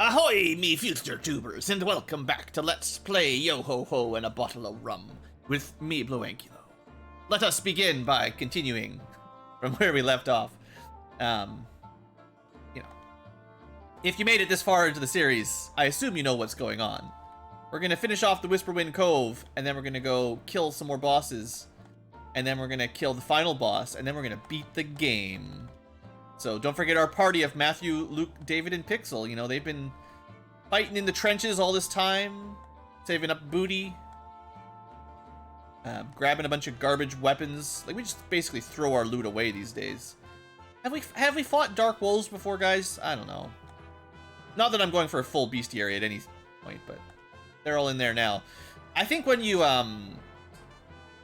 Ahoy, me future tubers, and welcome back to Let's Play Yo-Ho-Ho and a Bottle of Rum with me, BlueAnkylo. Let us begin by continuing from where we left off. If you made it this far into the series, I assume you know what's going on. We're gonna finish off the Whisperwind Cove, and then we're gonna go kill some more bosses, and then we're gonna kill the final boss, and then we're gonna beat the game. So don't forget our party of Matthew, Luke, David, and Pixel. You know, they've been fighting in the trenches all this time, saving up booty, grabbing a bunch of garbage weapons. Like, we just basically throw our loot away these days. Have we fought Dark Wolves before, guys? I don't know. Not that I'm going for a full bestiary at any point, but they're all in there now. I think when you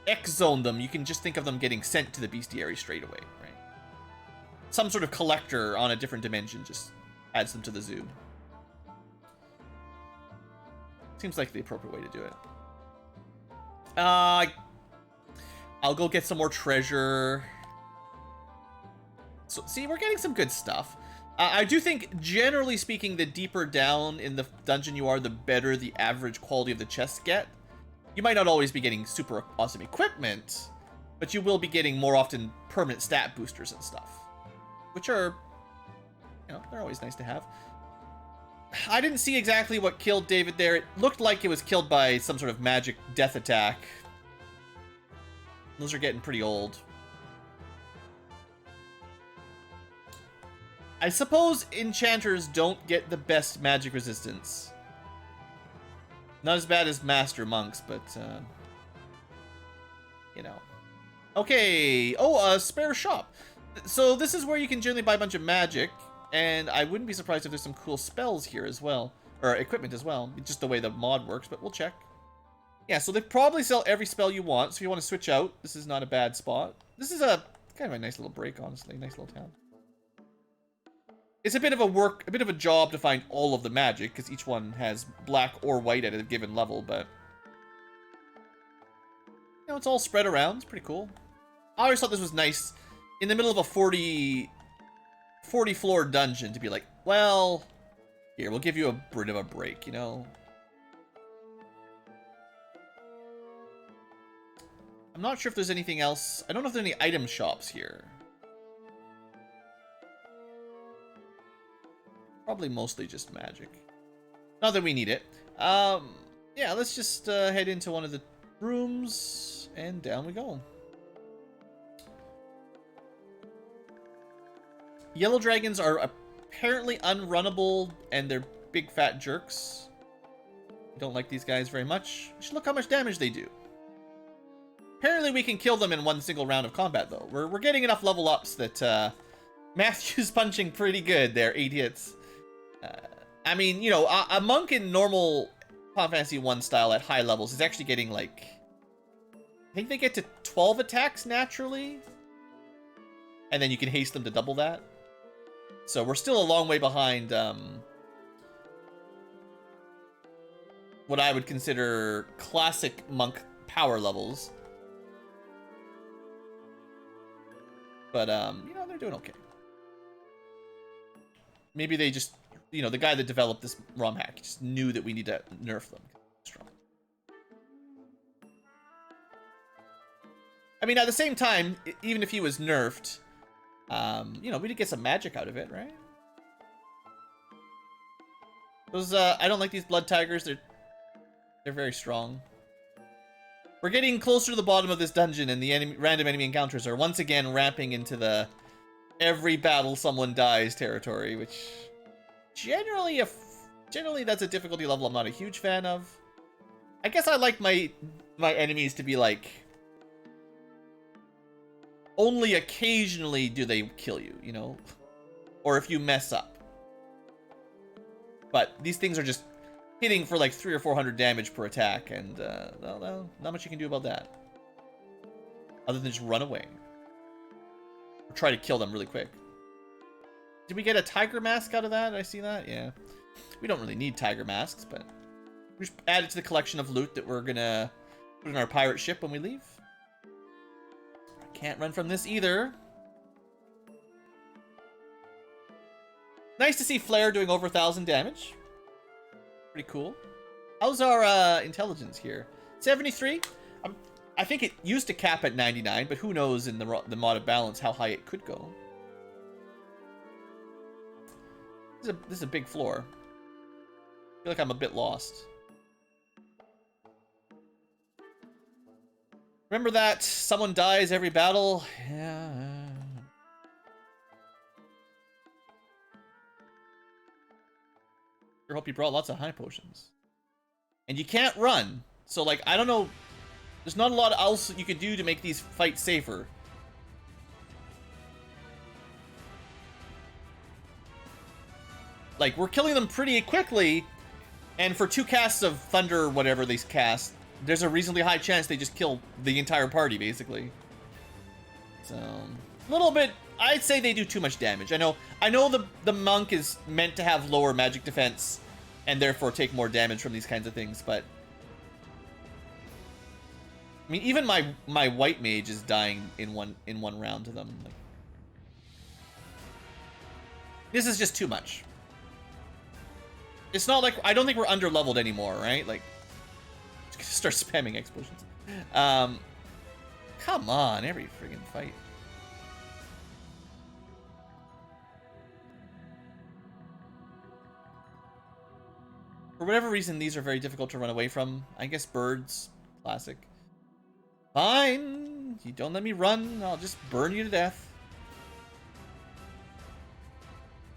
X-zone them, you can just think of them getting sent to the bestiary straight away, right? Some sort of collector on a different dimension just adds them to the zoo. Seems like the appropriate way to do it. I'll go get some more treasure. So, see, we're getting some good stuff. I do think, generally speaking, the deeper down in the dungeon you are, the better the average quality of the chests get. You might not always be getting super awesome equipment, but you will be getting more often permanent stat boosters and stuff, which are, you know, they're always nice to have. I didn't see exactly what killed David there. It looked like it was killed by some sort of magic death attack. Those are getting pretty old. I suppose enchanters don't get the best magic resistance. Not as bad as master monks, but, you know. Okay. Oh, a spare shop. So this is where you can generally buy a bunch of magic, and I wouldn't be surprised if there's some cool spells here as well, or equipment as well, just the way the mod works, but we'll check. Yeah, so they probably sell every spell you want, so if you want to switch out, this is not a bad spot. This is a kind of a nice little break, honestly. Nice little town. It's a bit of a job to find all of the magic, because each one has black or white at a given level, but you know, it's all spread around. It's pretty cool. I always thought this was nice in the middle of a 40 floor dungeon to be like, well, here, we'll give you a bit of a break, you know? I'm not sure if there's anything else. I don't know if there are any item shops here. Probably mostly just magic. Not that we need it. Yeah, let's just head into one of the rooms, and down we go. Yellow dragons are apparently unrunnable, and they're big fat jerks. I don't like these guys very much. You should look how much damage they do. Apparently we can kill them in one single round of combat, though. We're getting enough level ups that Matthew's punching pretty good there, 8 hits. I mean, you know, a monk in normal Final Fantasy 1 style at high levels is actually getting, like, I think they get to 12 attacks naturally, and then you can haste them to double that. So we're still a long way behind what I would consider classic monk power levels. But, you know, they're doing okay. Maybe they just, you know, the guy that developed this ROM hack just knew that we need to nerf them. Strong. I mean, at the same time, even if he was nerfed, you know, we did get some magic out of it, right? Those, I don't like these blood tigers. They're very strong. We're getting closer to the bottom of this dungeon, and the random enemy encounters are once again ramping into the every battle someone dies territory, which generally that's a difficulty level I'm not a huge fan of. I guess I like my enemies to be like, only occasionally do they kill you, you know? Or if you mess up. But these things are just hitting for like 300 or 400 damage per attack, and well, not much you can do about that. Other than just run away. Or try to kill them really quick. Did we get a tiger mask out of that? Did I see that? Yeah. We don't really need tiger masks, but we just add it to the collection of loot that we're gonna put in our pirate ship when we leave. Can't run from this either. Nice to see Flare doing over 1,000 damage. Pretty cool. How's our intelligence here? 73? I think it used to cap at 99, but who knows in the mod of balance how high it could go. This is a big floor. I feel like I'm a bit lost. Remember that someone dies every battle? Yeah. I hope you brought lots of high potions. And you can't run. So, like, I don't know. There's not a lot else you could do to make these fights safer. Like, we're killing them pretty quickly. And for 2 casts of Thunder or whatever they cast, there's a reasonably high chance they just kill the entire party, basically. So, a little bit... I'd say they do too much damage. I know the monk is meant to have lower magic defense and therefore take more damage from these kinds of things, but... I mean, even my white mage is dying in one round to them. Like, this is just too much. It's not like... I don't think we're under-leveled anymore, right? Like, just start spamming explosions. Come on, every friggin' fight. For whatever reason, these are very difficult to run away from. I guess birds. Classic. Fine. You don't let me run, I'll just burn you to death.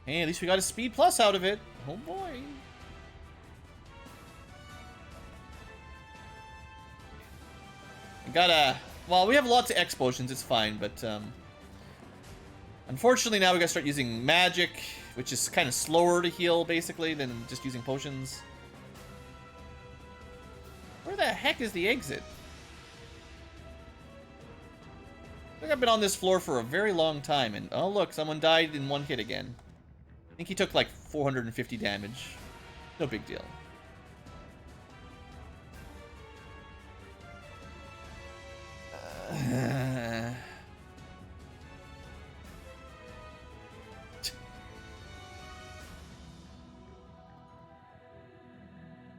Hey, at least we got a speed plus out of it. Oh boy. I gotta... Well, we have lots of X potions, it's fine, but unfortunately now we gotta start using magic, which is kind of slower to heal, basically, than just using potions. Where the heck is the exit? I think I've been on this floor for a very long time, and oh look, someone died in one hit again. I think he took like 450 damage. No big deal.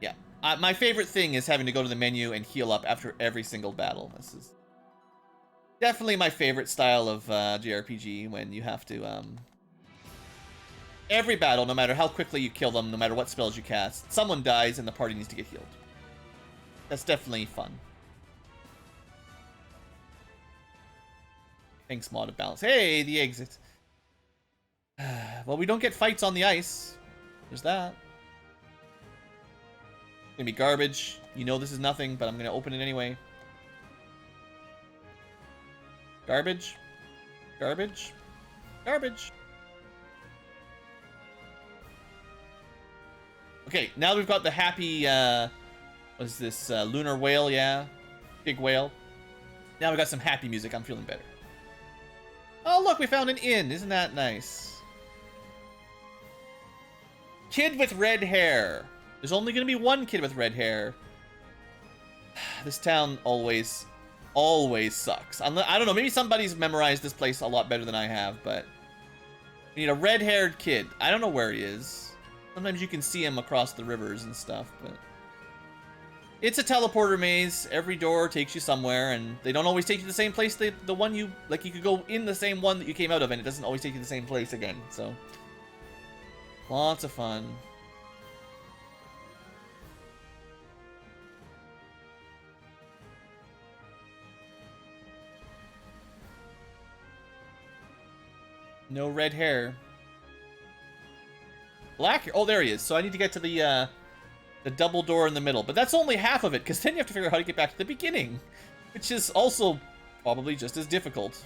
Yeah, my favorite thing is having to go to the menu and heal up after every single battle. This is definitely my favorite style of JRPG, when you have to every battle, no matter how quickly you kill them, no matter what spells you cast, someone dies and the party needs to get healed. That's definitely fun. Thanks, mod of balance. Hey, the exit. Well, we don't get fights on the ice. There's that. It's gonna be garbage. You know this is nothing, but I'm gonna open it anyway. Garbage. Garbage. Garbage. Okay, now we've got the happy, what is this, lunar whale, yeah. Big whale. Now we got some happy music, I'm feeling better. Oh, look, we found an inn. Isn't that nice? Kid with red hair. There's only going to be one kid with red hair. This town always sucks. I don't know, maybe somebody's memorized this place a lot better than I have, but... We need a red-haired kid. I don't know where he is. Sometimes you can see him across the rivers and stuff, but... It's a teleporter maze. Every door takes you somewhere, and they don't always take you to the same place. The one you... Like, you could go in the same one that you came out of, and it doesn't always take you to the same place again, so... Lots of fun. No red hair. Black hair. Oh, there he is. So I need to get to the double door in the middle. But that's only half of it, because then you have to figure out how to get back to the beginning. Which is also probably just as difficult.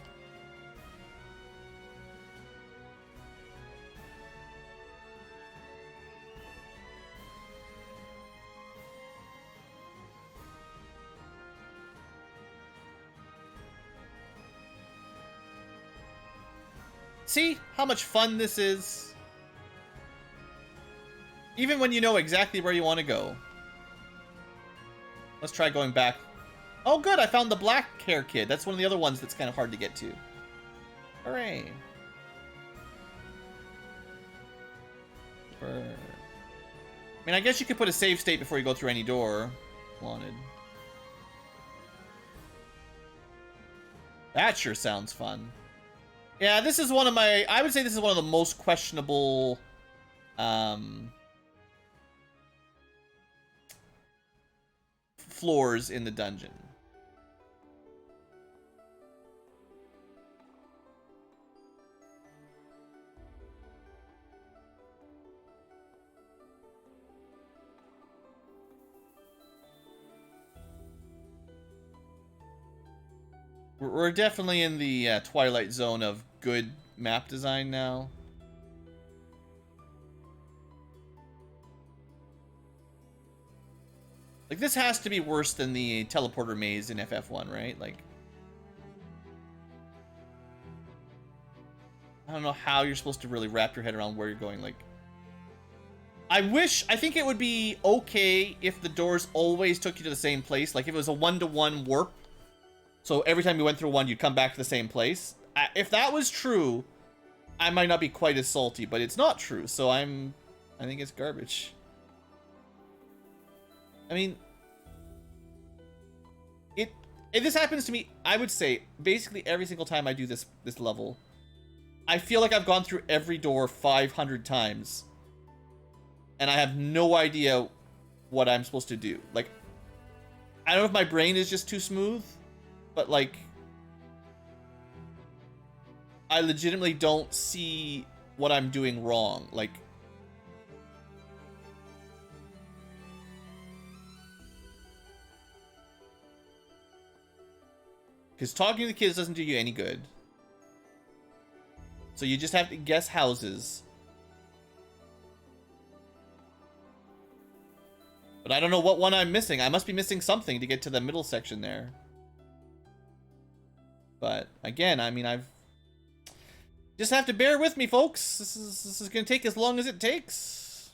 See how much fun this is? Even when you know exactly where you want to go. Let's try going back. Oh good, I found the black hair kid. That's one of the other ones that's kind of hard to get to. Hooray. I mean, I guess you could put a save state before you go through any door. Wanted. That sure sounds fun. Yeah, this is one of my... I would say this is one of the most questionable... floors in the dungeon. We're definitely in the twilight zone of good map design now. Like, this has to be worse than the teleporter maze in FF1, right? Like, I don't know how you're supposed to really wrap your head around where you're going. Like, I think it would be okay if the doors always took you to the same place. Like, if it was a one-to-one warp. So every time you went through one, you'd come back to the same place. If that was true, I might not be quite as salty, but it's not true. So I think it's garbage. I mean, if this happens to me, I would say basically every single time I do this level, I feel like I've gone through every door 500 times, and I have no idea what I'm supposed to do. Like, I don't know if my brain is just too smooth, but like, I legitimately don't see what I'm doing wrong. Like, because talking to the kids doesn't do you any good. So you just have to guess houses. But I don't know what one I'm missing. I must be missing something to get to the middle section there. But again, I mean, I've just have to bear with me, folks. This is gonna take as long as it takes.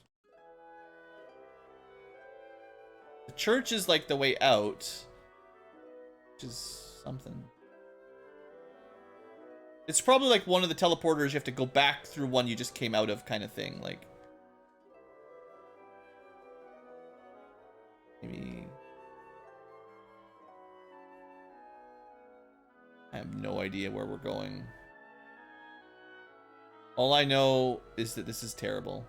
The church is like the way out, which is something. It's probably like one of the teleporters you have to go back through one you just came out of kind of thing. Like, maybe. I have no idea where we're going. All I know is that this is terrible.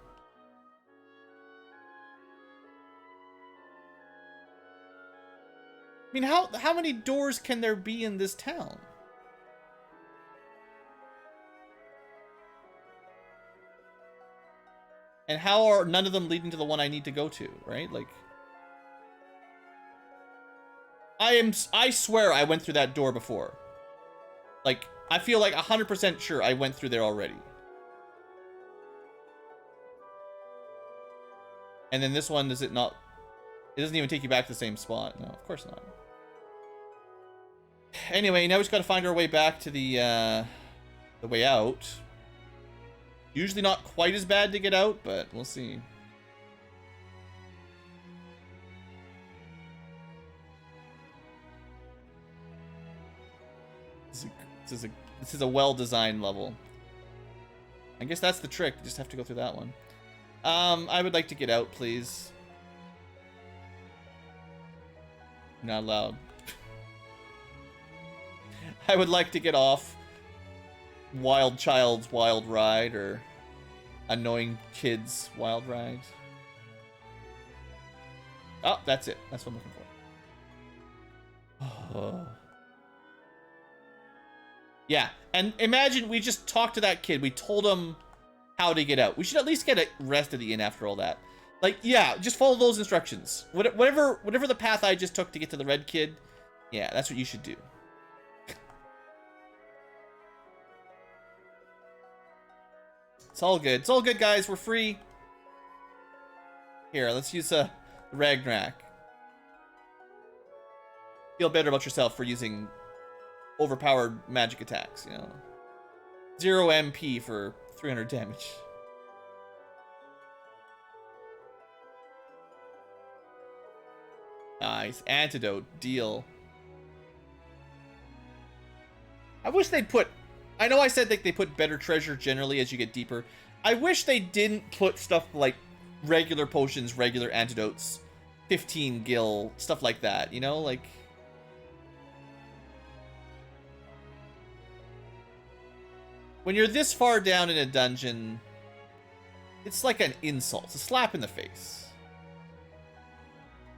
I mean, how many doors can there be in this town? And how are none of them leading to the one I need to go to, right? Like, I swear I went through that door before. Like, I feel like 100% sure I went through there already. And then this one, does it not? It doesn't even take you back to the same spot. No, of course not. Anyway, now we just got to find our way back to the way out. Usually not quite as bad to get out, but we'll see. This is a well-designed level. I guess that's the trick. You just have to go through that one. I would like to get out, please. Not allowed. I would like to get off Wild Child's Wild Ride or Annoying Kids Wild Ride. Oh, that's it. That's what I'm looking for. Oh. Yeah, and imagine we just talked to that kid. We told him how to get out. We should at least get a rest of the inn after all that. Like, yeah, just follow those instructions. Whatever the path I just took to get to the red kid, yeah, that's what you should do. It's all good. It's all good, guys. We're free. Here, let's use Ragnarok. Feel better about yourself for using overpowered magic attacks, you know. 0 MP for 300 damage. Nice. Antidote. Deal. I wish they'd put... I know I said that they put better treasure generally as you get deeper. I wish they didn't put stuff like regular potions, regular antidotes, 15 gil, stuff like that, you know? Like... when you're this far down in a dungeon, it's like an insult. It's a slap in the face.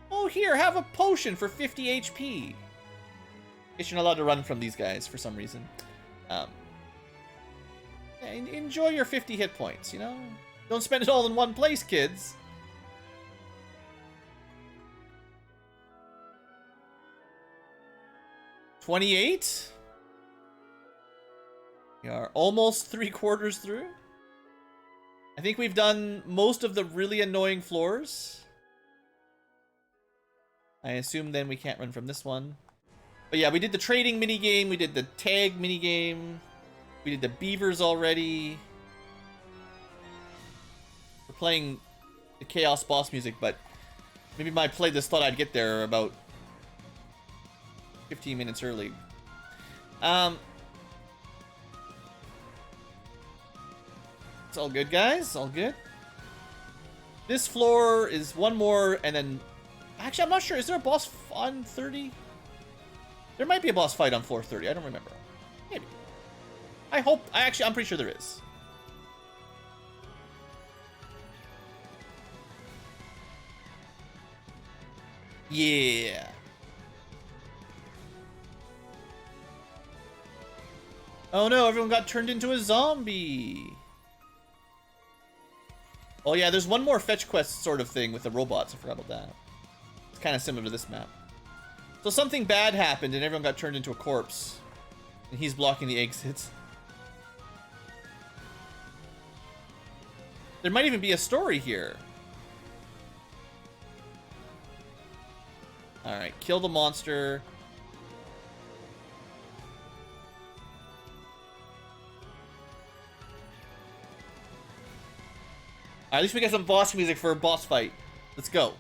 Oh, here, have a potion for 50 HP. Guess you're not allowed to run from these guys for some reason. Yeah, enjoy your 50 hit points, you know? Don't spend it all in one place, kids. $28? We are almost 3/4 through. I think we've done most of the really annoying floors. I assume then we can't run from this one. But yeah, we did the trading minigame, we did the tag minigame, we did the beavers already. We're playing the Chaos boss music, but maybe my playlist thought I'd get there about 15 minutes early. It's all good, guys. All good. This floor is one more, and then... actually, I'm not sure. Is there a boss on 30? There might be a boss fight on floor 30. I don't remember. Maybe. I hope... I'm pretty sure there is. Yeah. Oh no, everyone got turned into a zombie. Oh yeah, there's one more fetch quest sort of thing with the robots. I forgot about that. It's kind of similar to this map. So something bad happened and everyone got turned into a corpse. And he's blocking the exits. There might even be a story here. Alright, kill the monster. At least we got some boss music for a boss fight. Let's go.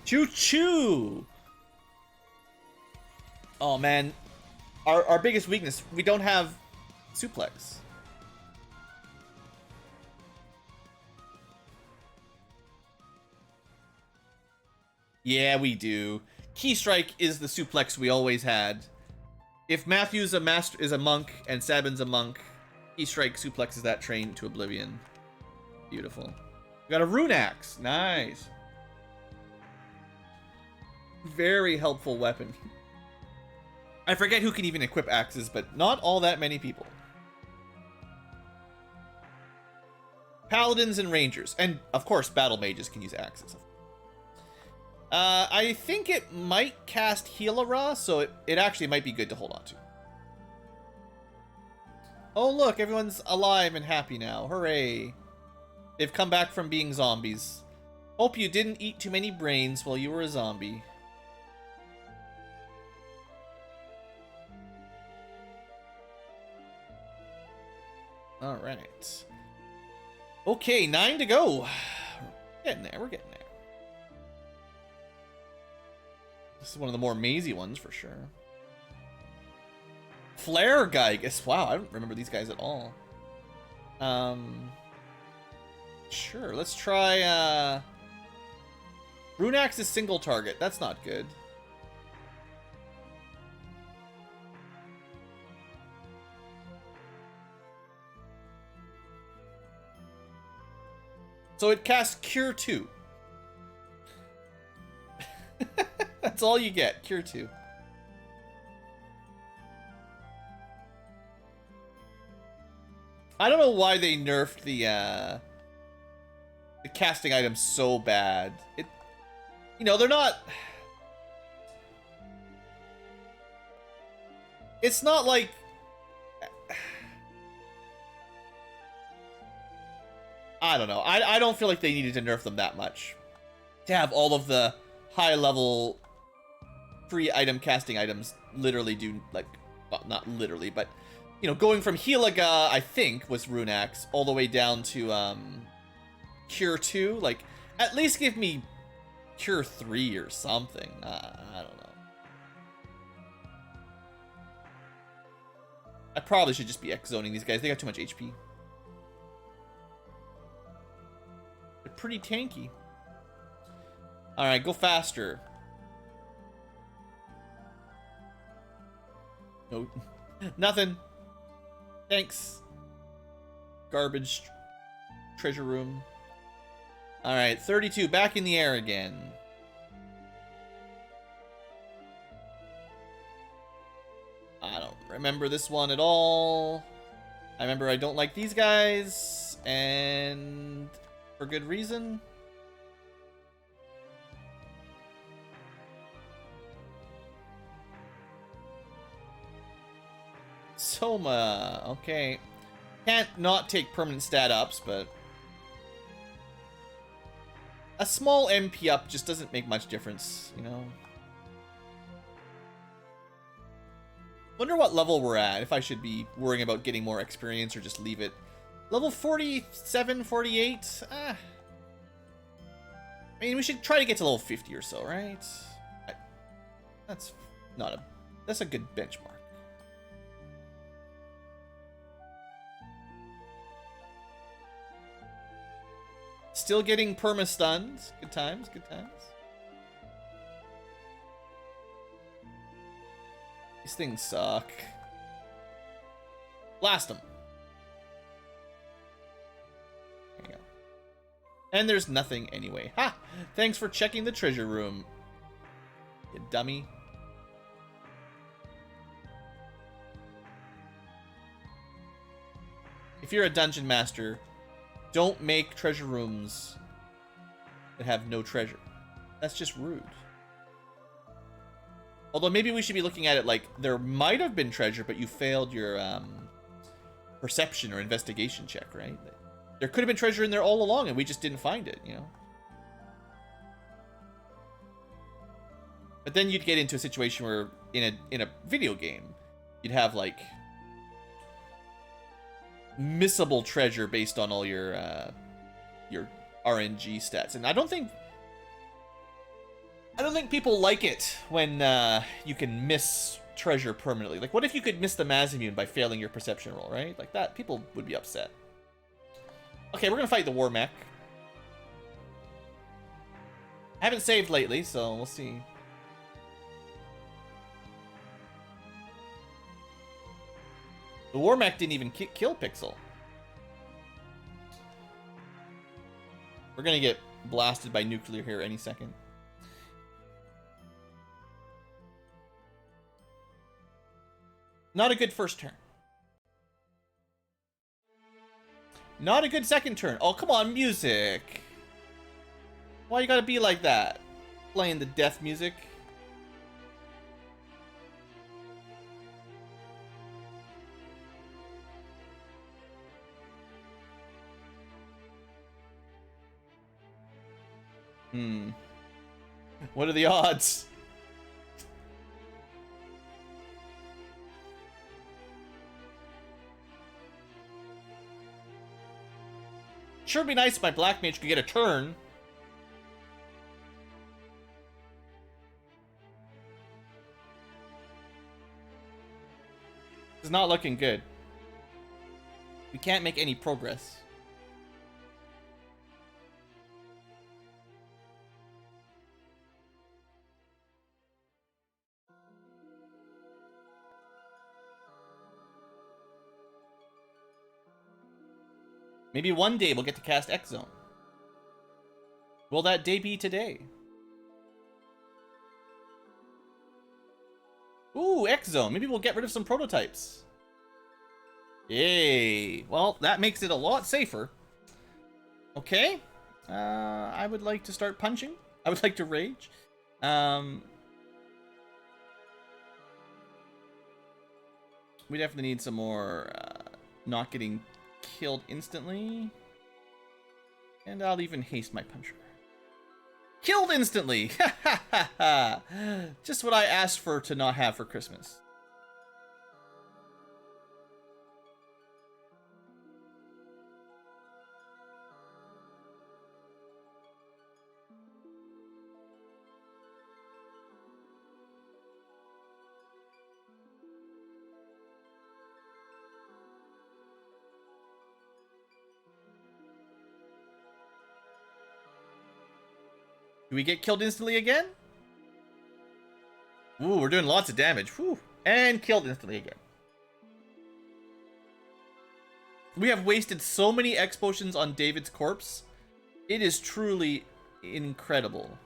Choo-choo! Oh man, our biggest weakness, we don't have suplex. Yeah, we do. Key strike is the suplex we always had. If Matthew's a master is a monk and Sabin's a monk, key strike suplexes that train to oblivion. Beautiful. We got a rune axe. Nice. Very helpful weapon. I forget who can even equip axes, but not all that many people. Paladins and rangers, and of course battle mages can use axes. I think it might cast Healara, so it actually might be good to hold on to. Oh look, everyone's alive and happy now. Hooray. They've come back from being zombies. Hope you didn't eat too many brains while you were a zombie. Alright. Okay, 9 to go. We're getting there, we're getting there. This is one of the more mazy ones for sure. Flare guy, I guess. Wow, I don't remember these guys at all. Sure, let's try Rune Axe is single target. That's not good. So it casts Cure 2. That's all you get. Cure 2. I don't know why they nerfed the casting items so bad. You know, they're not... It's not like... I don't know. I don't feel like they needed to nerf them that much. To have all of the high-level free item casting items literally do, like... Well, not literally, but... You know, going from Lazaga, I think, was Rune Axe, all the way down to, Cure 2. Like, at least give me Cure 3 or something. I don't know. I probably should just be X-zoning these guys. They got too much HP. They're pretty tanky. Alright, go faster. No. Nothing. Thanks. Garbage. Treasure room. Alright, 32. Back in the air again. I don't remember this one at all. I remember I don't like these guys. And for good reason. Soma. Okay. Can't not take permanent stat ups, but a small MP up just doesn't make much difference, you know? Wonder what level we're at, if I should be worrying about getting more experience or just leave it. Level 47, 48? I mean, we should try to get to level 50 or so, right? That's not a... That's a good benchmark. Still getting perma-stunned. Good times, good times. These things suck. Blast them. There you go. And there's nothing anyway. Ha! Thanks for checking the treasure room, you dummy. If you're a dungeon master, don't make treasure rooms that have no treasure. That's just rude. Although maybe we should be looking at it like there might have been treasure, but you failed your perception or investigation check, right? There could have been treasure in there all along and we just didn't find it, you know? But then you'd get into a situation where in a video game, you'd have like missable treasure based on all your RNG stats, and I don't think people like it when you can miss treasure permanently. Like, what if you could miss the Mazimmune by failing your perception roll, right? Like that, people would be upset. Okay, we're gonna fight the War Mech. I haven't saved lately, so we'll see. The War Mech didn't even kill Pixel. We're gonna get blasted by nuclear here any second. Not a good first turn. Not a good second turn. Oh, come on, music. Why you gotta be like that? Playing the death music. What are the odds? Sure would be nice if my Black Mage could get a turn. It's not looking good. We can't make any progress. Maybe one day we'll get to cast X-Zone. Will that day be today? Ooh, X-Zone. Maybe we'll get rid of some prototypes. Yay. Well, that makes it a lot safer. Okay. I would like to start punching. I would like to rage. We definitely need some more not getting killed instantly. And I'll even haste my puncher. Killed instantly! Just what I asked for to not have for Christmas. Do we get killed instantly again? Ooh, we're doing lots of damage. Whew. And killed instantly again. We have wasted so many X potions on David's corpse. It is truly incredible.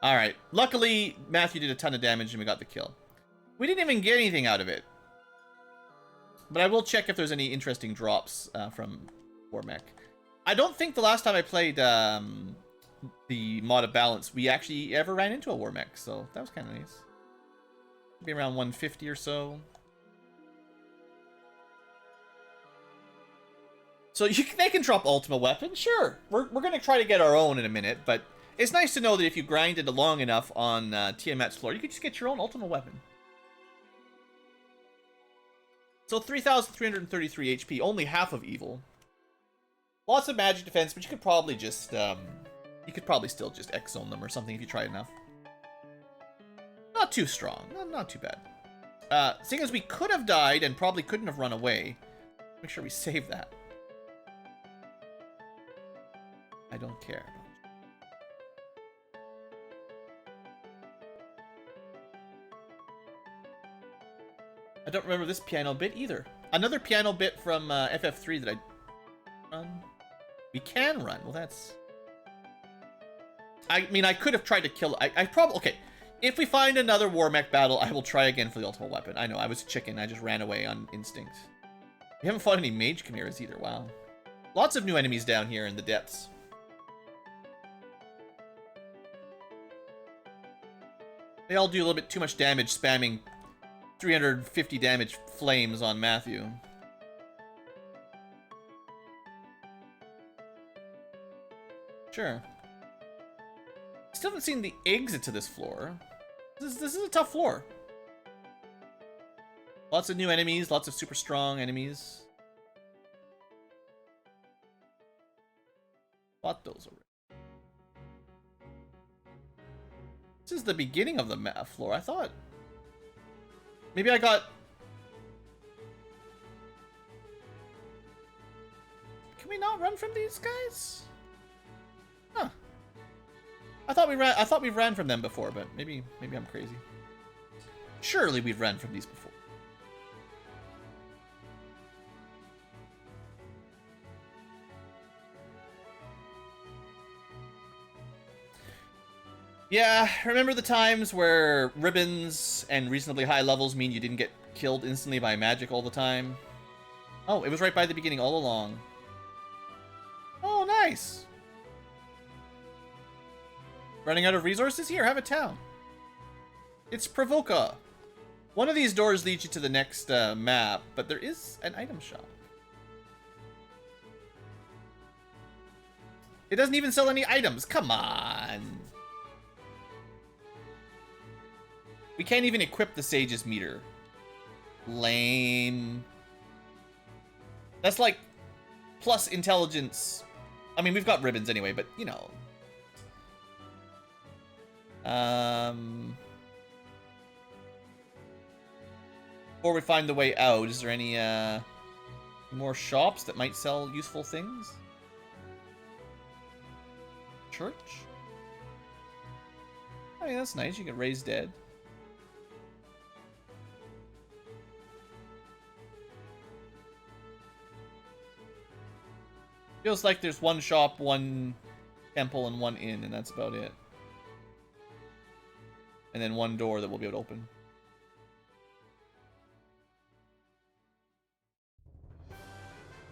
Alright. Luckily, Matthew did a ton of damage and we got the kill. We didn't even get anything out of it. But I will check if there's any interesting drops from Mech. I don't think the last time I played the mod of balance, we actually ever ran into a Mech, so that was kind of nice. Maybe around 150 or so. So they can drop Ultima Weapon, sure. We're going to try to get our own in a minute, but it's nice to know that if you grinded long enough on Tiamat's floor, you could just get your own Ultima Weapon. So 3,333 HP, only half of evil. Lots of magic defense, but you could probably just, you could probably still just X-zone them or something if you tried enough. Not too strong, not too bad. Seeing as we could have died and probably couldn't have run away, make sure we save that. I don't care. I don't remember this piano bit either. Another piano bit from FF3 that I run. We can run. Well, that's... I mean, I could have tried to kill... I probably... Okay, if we find another Mech battle, I will try again for the ultimate weapon. I know, I was a chicken. I just ran away on instinct. We haven't fought any mage chimeras either. Wow. Lots of new enemies down here in the depths. They all do a little bit too much damage spamming 350 damage flames on Matthew. Sure. Still haven't seen the exit to this floor. This is a tough floor. Lots of new enemies, lots of super strong enemies. Fought those already. This is the beginning of the floor, I thought. Maybe I got... Can we not run from these guys? Huh. I thought we ran from them before, but maybe I'm crazy. Surely we've ran from these before. Yeah, remember the times where ribbons and reasonably high levels mean you didn't get killed instantly by magic all the time? Oh, it was right by the beginning all along. Oh, nice. Running out of resources? Here, have a town. It's Provoca. One of these doors leads you to the next map, but there is an item shop. It doesn't even sell any items. Come on. We can't even equip the Sage's meter. Lame. That's like plus intelligence. I mean, we've got ribbons anyway, but you know. Before we find the way out, is there any more shops that might sell useful things? Church? I mean, that's nice. You can raise dead. Feels like there's one shop, one temple, and one inn, and that's about it. And then one door that we'll be able to open.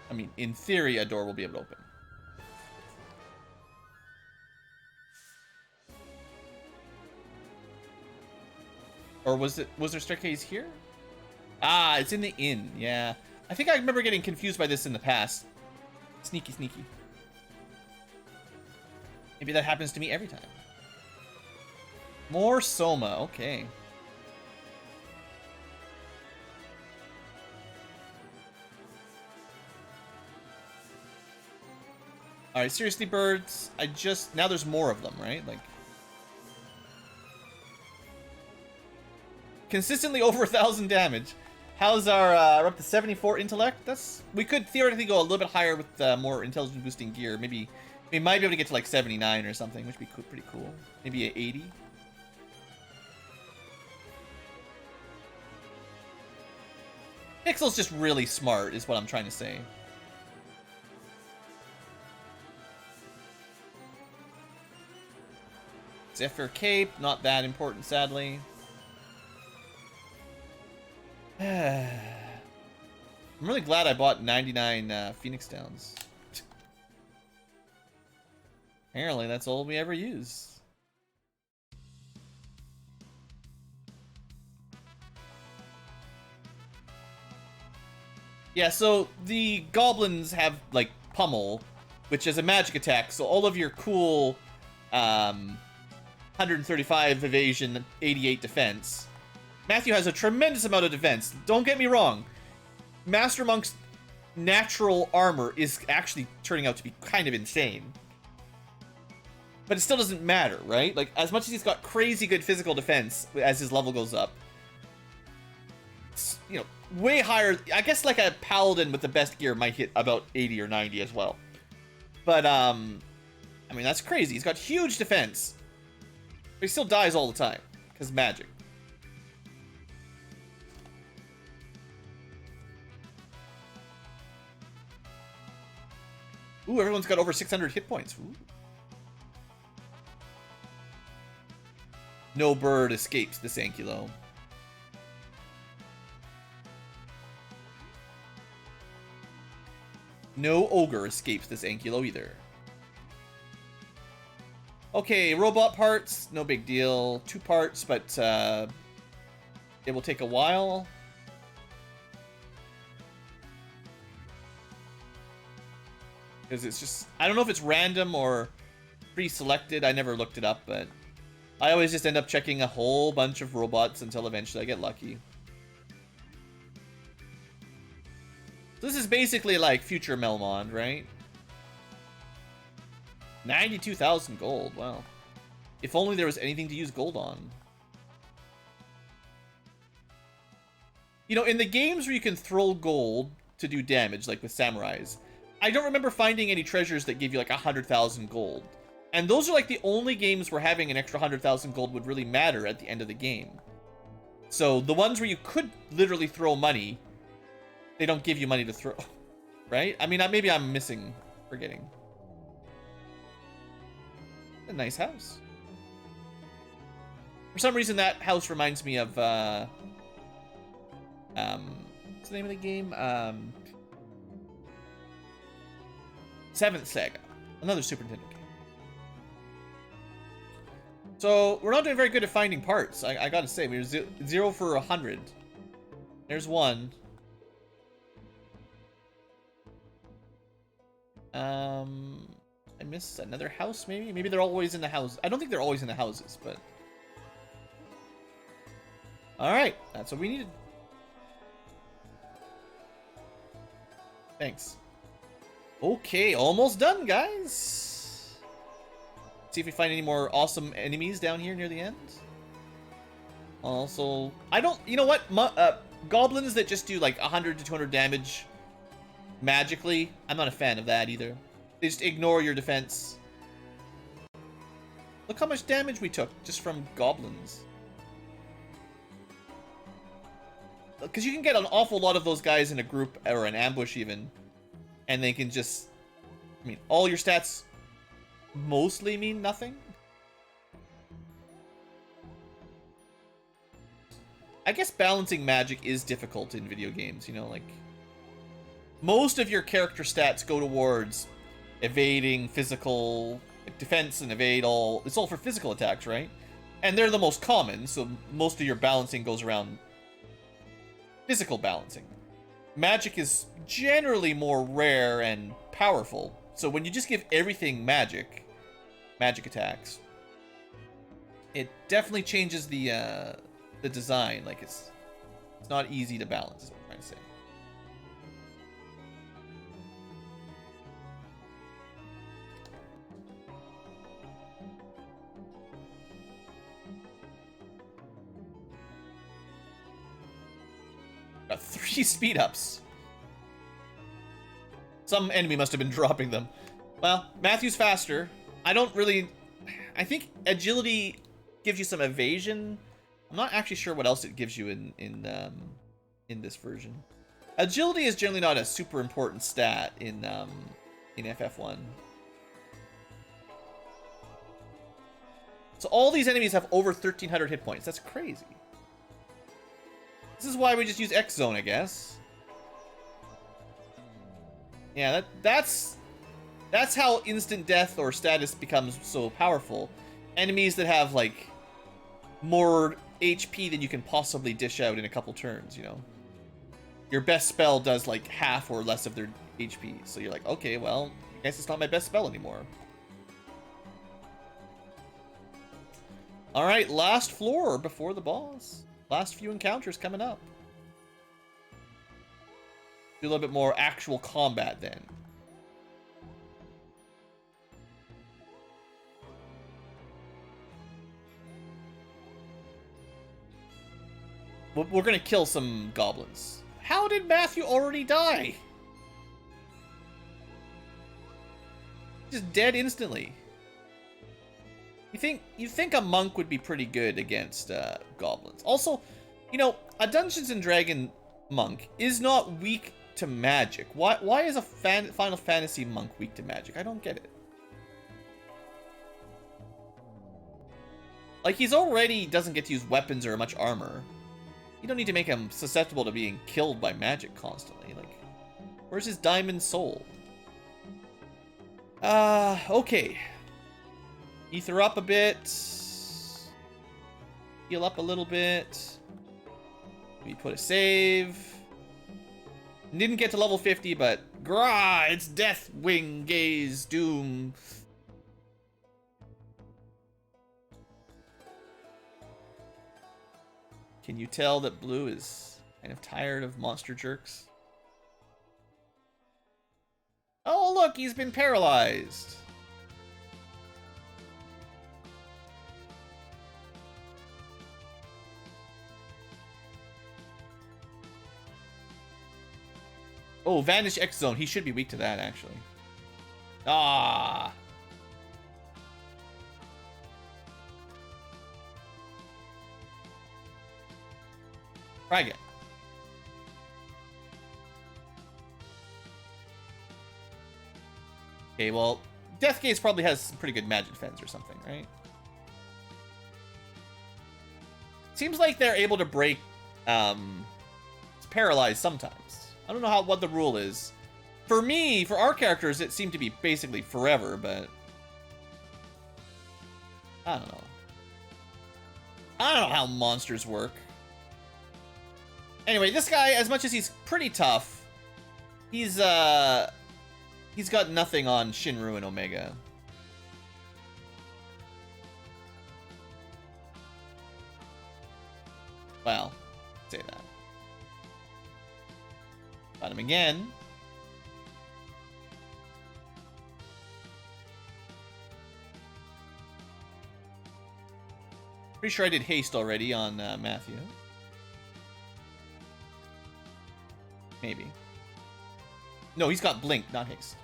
I mean, in theory, a door will be able to open. Or was there staircase here? Ah, it's in the inn, yeah. I think I remember getting confused by this in the past. Sneaky, sneaky. Maybe that happens to me every time. More Soma, okay. Alright, seriously, birds. Now there's more of them, right? Like... Consistently over 1,000 damage. How's our, we're up to 74 intellect? We could theoretically go a little bit higher with more intelligence boosting gear. Maybe, we might be able to get to like 79 or something, which would be pretty cool. Maybe at 80. Pixel's just really smart, is what I'm trying to say. Zephyr Cape, not that important, sadly. I'm really glad I bought 99 Phoenix Downs. Apparently, that's all we ever use. Yeah, so the goblins have, like, Pummel, which is a magic attack, so all of your cool 135 evasion, 88 defense. Matthew has a tremendous amount of defense. Don't get me wrong. Master Monk's natural armor is actually turning out to be kind of insane. But it still doesn't matter, right? Like, as much as he's got crazy good physical defense as his level goes up, it's, you know, way higher. I guess like a paladin with the best gear might hit about 80 or 90 as well. But, I mean, that's crazy. He's got huge defense. But he still dies all the time, because magic. Ooh, everyone's got over 600 hit points. Ooh. No bird escapes this Ankylo. No ogre escapes this Ankylo either. Okay, robot parts, no big deal. 2 parts, but it will take a while. Because it's just, I don't know if it's random or pre-selected. I never looked it up, but I always just end up checking a whole bunch of robots until eventually I get lucky. So this is basically like future Melmond, right? 92,000 gold, wow. If only there was anything to use gold on. You know, in the games where you can throw gold to do damage, like with samurais, I don't remember finding any treasures that give you like 100,000 gold. And those are like the only games where having an extra 100,000 gold would really matter at the end of the game. So the ones where you could literally throw money, they don't give you money to throw, right? I mean, maybe I'm forgetting. A nice house. For some reason, that house reminds me of, what's the name of the game? Seventh Saga, another Super Nintendo game. So, we're not doing very good at finding parts, I gotta say. We're 0 for 100. There's one. I missed another house, maybe? Maybe they're always in the house. I don't think they're always in the houses, but... Alright, that's what we needed. Thanks. Okay, almost done, guys. See if we find any more awesome enemies down here near the end. Also, you know what? Goblins that just do like 100 to 200 damage magically, I'm not a fan of that either. They just ignore your defense. Look how much damage we took just from goblins. Because you can get an awful lot of those guys in a group or an ambush even. And they can just... I mean, all your stats mostly mean nothing. I guess balancing magic is difficult in video games, you know, like... Most of your character stats go towards evading, physical, like defense and evade, it's all for physical attacks, right? And they're the most common, so most of your balancing goes around physical balancing. Magic is generally more rare and powerful, so when you just give everything magic attacks, it definitely changes the design. Like it's not easy to balance, is what I'm trying to say. Got 3 speed ups. Some enemy must have been dropping them. Well, Matthew's faster. I think agility gives you some evasion. I'm not actually sure what else it gives you in this version. Agility is generally not a super important stat in FF1. So all these enemies have over 1,300 hit points. That's crazy. This is why we just use X Zone, I guess. Yeah, that's how instant death or status becomes so powerful. Enemies that have like more HP than you can possibly dish out in a couple turns, you know. Your best spell does like half or less of their HP. So you're like, okay, well, I guess it's not my best spell anymore. Alright, last floor before the boss. Last few encounters coming up. Do a little bit more actual combat then. We're gonna kill some goblins. How did Matthew already die? Just dead instantly. You think a monk would be pretty good against goblins. Also, you know, a Dungeons and Dragon monk is not weak to magic. Why is a Final Fantasy monk weak to magic? I don't get it. Like, he's already doesn't get to use weapons or much armor. You don't need to make him susceptible to being killed by magic constantly. Like, where's his diamond soul? Okay. Ether up a bit. Heal up a little bit. We put a save. Didn't get to level 50, but grah, it's Death Wing Gaze Doom. Can you tell that Blue is kind of tired of monster jerks? Oh, look, he's been paralyzed. Oh, Vanish X Zone. He should be weak to that, actually. Ah. Try again. Okay, well, Death Gaze probably has some pretty good magic defense or something, right? Seems like they're able to break paralyzed sometimes. I don't know what the rule is. For me, for our characters, it seemed to be basically forever, but I don't know. I don't know how monsters work. Anyway, this guy, as much as he's pretty tough, he's got nothing on Shinru and Omega. Well, say that. Got him again. Pretty sure I did haste already on Matthew. Maybe. No, he's got blink, not haste.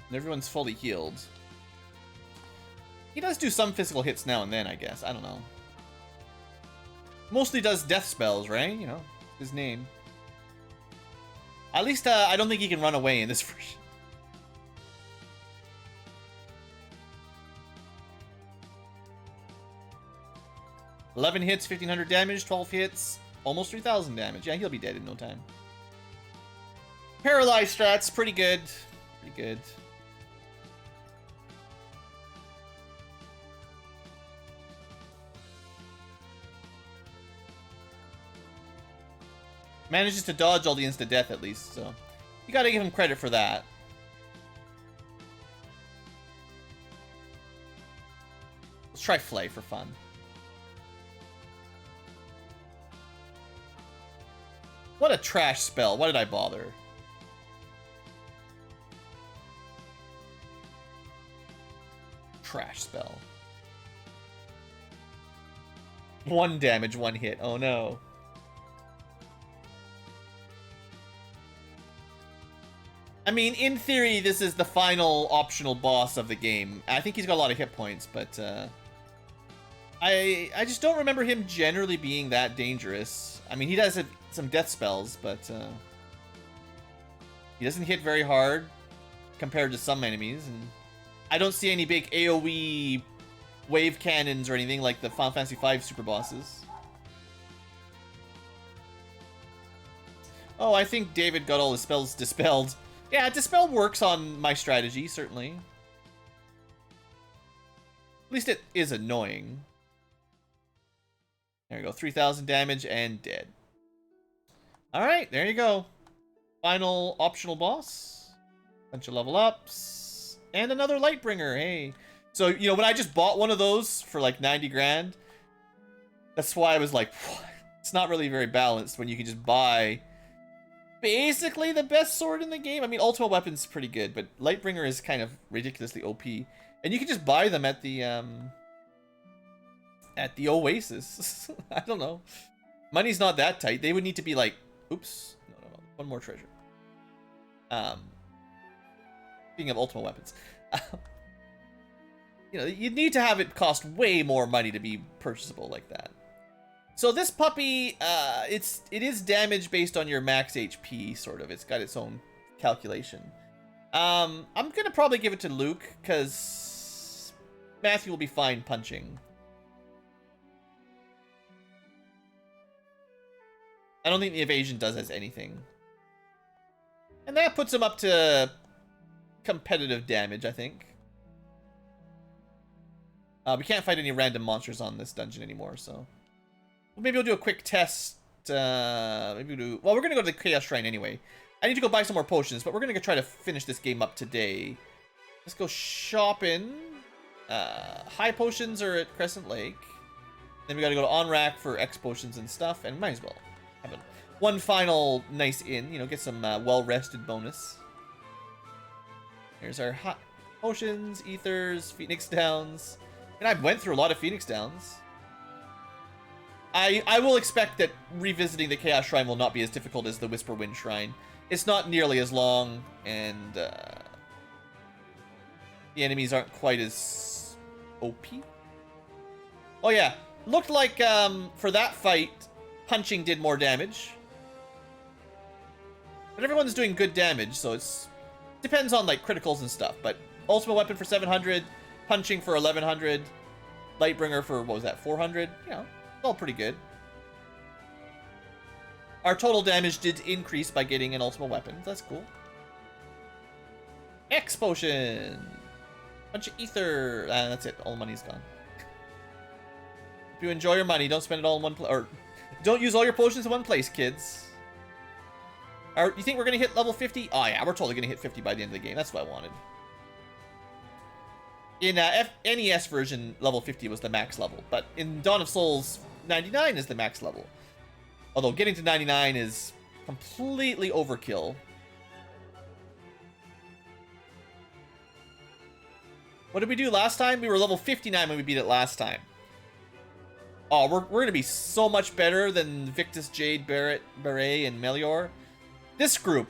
And everyone's fully healed. He does do some physical hits now and then, I guess. I don't know. Mostly does death spells, right? You know, his name. At least I don't think he can run away in this version. $11 hits, 1,500 damage, 12 hits, almost 3,000 damage. Yeah, he'll be dead in no time. Paralyzed strats, pretty good. Pretty good. Manages to dodge all the instant death at least, so you gotta give him credit for that. Let's try Flay for fun. What a trash spell. Why did I bother? Trash spell. 1 damage, 1 hit. Oh no. I mean, in theory, this is the final optional boss of the game. I think he's got a lot of hit points, but I just don't remember him generally being that dangerous. I mean, he does have some death spells, but he doesn't hit very hard compared to some enemies, and I don't see any big AoE wave cannons or anything like the Final Fantasy V super bosses. Oh, I think David got all his spells dispelled. Yeah, dispel works on my strategy, certainly. At least it is annoying. There you go, 3,000 damage and dead. Alright, there you go. Final optional boss. Bunch of level ups. And another Lightbringer, hey. So, you know, when I just bought one of those for like 90 grand, that's why I was like, what? It's not really very balanced when you can just buy basically the best sword in the game. I mean, Ultimate Weapon's pretty good, but Lightbringer is kind of ridiculously OP. And you can just buy them at the Oasis. I don't know. Money's not that tight. They would need to be like, oops, no. One more treasure. Speaking of Ultimate Weapons. You know, you'd need to have it cost way more money to be purchasable like that. So this puppy, it is damage based on your max HP, sort of. It's got its own calculation. I'm gonna probably give it to Luke, because Matthew will be fine punching. I don't think the evasion does as anything. And that puts him up to competitive damage, I think. We can't fight any random monsters on this dungeon anymore, so... Maybe we'll do a quick test. Maybe we'll do... Well, we're going to go to the Chaos Shrine anyway. I need to go buy some more potions, but we're going to try to finish this game up today. Let's go shopping. High potions are at Crescent Lake. Then we got to go to On-Rack for X potions and stuff, and might as well have one final nice inn, you know, get some well-rested bonus. Here's our hot potions, ethers, Phoenix Downs. And I went through a lot of Phoenix Downs. I will expect that revisiting the Chaos Shrine will not be as difficult as the Whisperwind Shrine. It's not nearly as long, and the enemies aren't quite as OP. Oh yeah, looked like for that fight, punching did more damage. But everyone's doing good damage, so it's depends on like criticals and stuff. But Ultimate Weapon for 700, punching for 1100, Lightbringer for what was that, 400? You know, it's all pretty good. Our total damage did increase by getting an Ultimate Weapon. That's cool. X potion, bunch of ether. That's it. All the money's gone. If you enjoy your money, don't spend it all in one place, or don't use all your potions in one place, kids. You think we're gonna hit level 50? Oh yeah, we're totally gonna hit 50 by the end of the game. That's what I wanted. In NES version, level 50 was the max level, but in Dawn of Souls, 99 is the max level. Although getting to 99 is completely overkill. What did we do last time? We were level 59 when we beat it last time. Oh, we're gonna be so much better than Victus, Jade, Barret, and Melior. This group,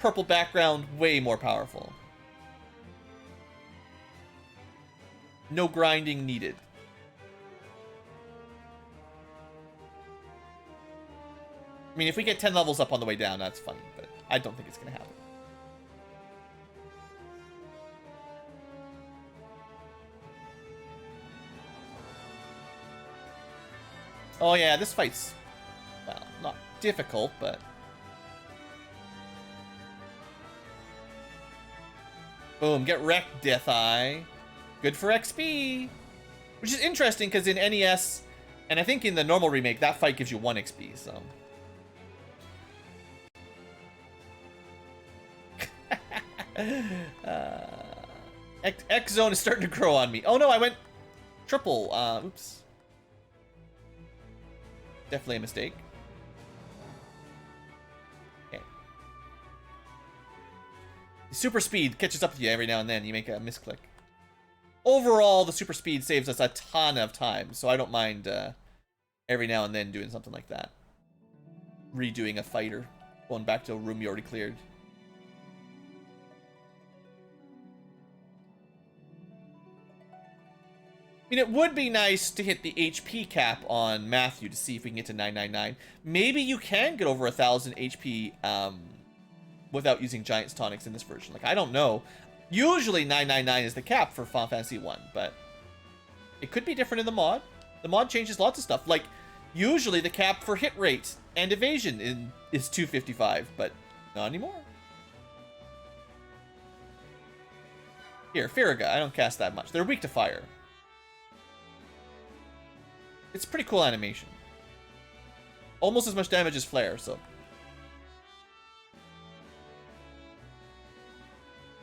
purple background, way more powerful. No grinding needed. I mean, if we get 10 levels up on the way down, that's funny, but I don't think it's gonna happen. Oh yeah, this fight's, well, not difficult, but... Boom, get wrecked, Death Eye. Good for XP. Which is interesting, because in NES, and I think in the normal remake, that fight gives you 1 XP, so... X-Zone is starting to grow on me. Oh no, I went triple. Oops. Definitely a mistake. Super speed catches up with you every now and then. You make a misclick. Overall, the super speed saves us a ton of time, so I don't mind every now and then doing something like that. Redoing a fighter, going back to a room you already cleared. I mean, it would be nice to hit the HP cap on Matthew to see if we can get to 999. Maybe you can get over 1,000 HP without using Giant's Tonics in this version. Like, I don't know. Usually 999 is the cap for Final Fantasy 1, but it could be different in the mod. The mod changes lots of stuff. Like, usually the cap for hit rate and evasion is 255, but not anymore. Here, Farraga, I don't cast that much. They're weak to fire. It's a pretty cool animation. Almost as much damage as Flare, so.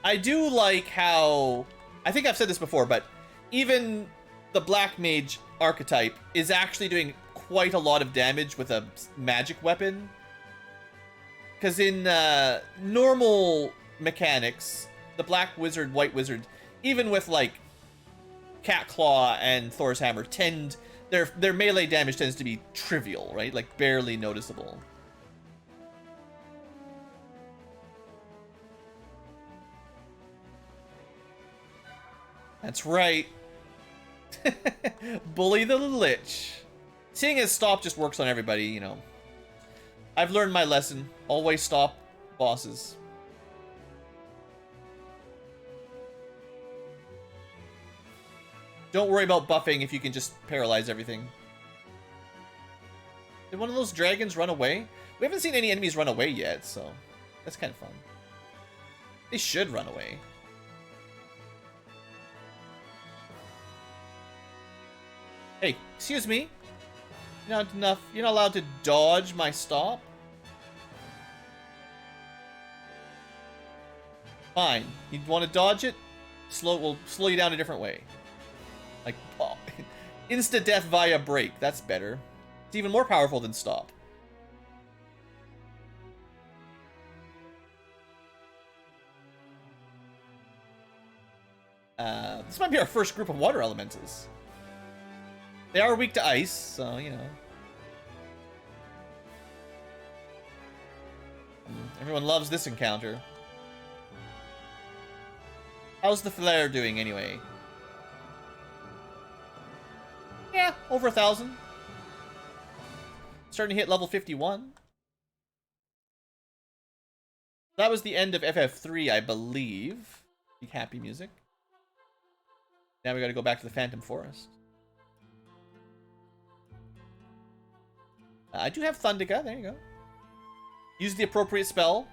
I do like how, I think I've said this before, but even the Black Mage archetype is actually doing quite a lot of damage with a magic weapon. Because in normal mechanics, the Black Wizard, White Wizard, even with like Cat Claw and Thor's Hammer tend, their melee damage tends to be trivial, right? Like barely noticeable. That's right. Bully the Lich. Seeing as stop just works on everybody, you know. I've learned my lesson. Always stop bosses. Don't worry about buffing if you can just paralyze everything. Did one of those dragons run away? We haven't seen any enemies run away yet, so that's kind of fun. They should run away. Hey, excuse me. You're not allowed to dodge my stop? Fine. You want to dodge it? We'll slow you down a different way. Like, oh, insta death via break. That's better. It's even more powerful than stop. This might be our first group of water elementals. They are weak to ice, so, you know. Everyone loves this encounter. How's the flare doing, anyway? Yeah, over 1,000. Starting to hit level 51. That was the end of FF3, I believe. Big happy music. Now we gotta go back to the Phantom Forest. I do have Thundica, there you go. Use the appropriate spell.